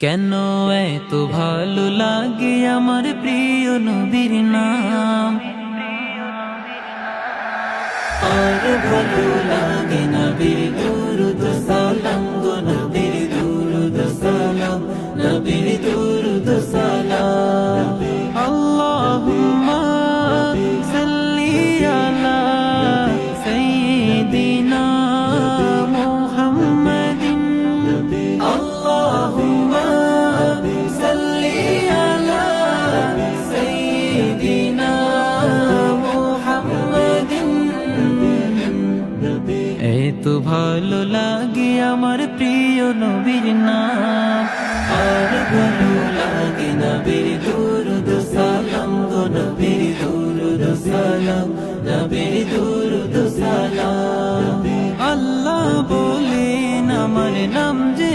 কেন এত ভালো লাগে আমার প্রিয় নবীর নাম, আর ভালো লাগে নবীর দুরূদ সালাম গো, নবীর দুরূদ সালাম, নবীর দুরূদ সালাম। আল্লাহুম্মা সাল্লি আলা সাইয়্যিদিনা মুহাম্মাদিন, আল্লাহুম্মা সাল্লি আলা সাইয়্যিদিনা মুহাম্মাদিন। এত ভালো লাগে আমার প্রিয় নবীর নাম, আর ভালো লাগে নবীর দুরূদ সালাম গো, নবীর দুরূদ সালাম, নবীর দুরূদ সালাম। আল্লাহ বলেন আমার নাম যে